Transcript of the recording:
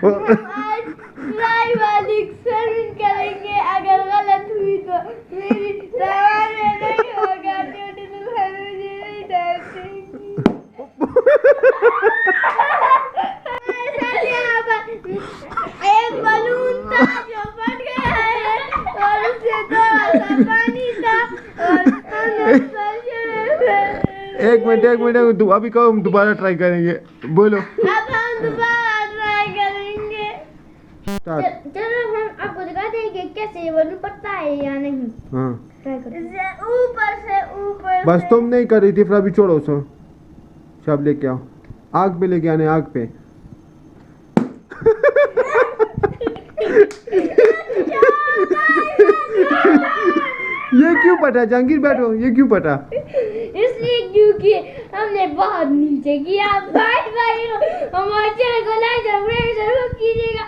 Try वाली experiment करेंगे, अगर गलत हुई तो मेरी सवाल में नहीं होगा, ब्यूटीफुल फैमिली नहीं डाल देंगी। एक बलून था जो फट गया है और उससे थोड़ा सा पानी था और एक मिनट अभी कहो, हम दोबारा ट्राई करेंगे, बोलो। अब हम दोबारा ट्राई करेंगे। चलो हम आपको दिखाते हैं कि कैसे ये बलून पड़ता है या नहीं। हाँ ट्राई करो। ऊपर से बस तुम नहीं कर रही थी, फिर अभी छोड़ो उसको, सब लेके आओ, आग पे लेके आने, आग पे। ये क्यों पटा जहांगीर, बैठो, ये क्यों पटा? इसलिए क्योंकि हमने बहुत नीचे किया। बाय बाय, हमारे चैनल को लाइक और सब्सक्राइब कीजिएगा।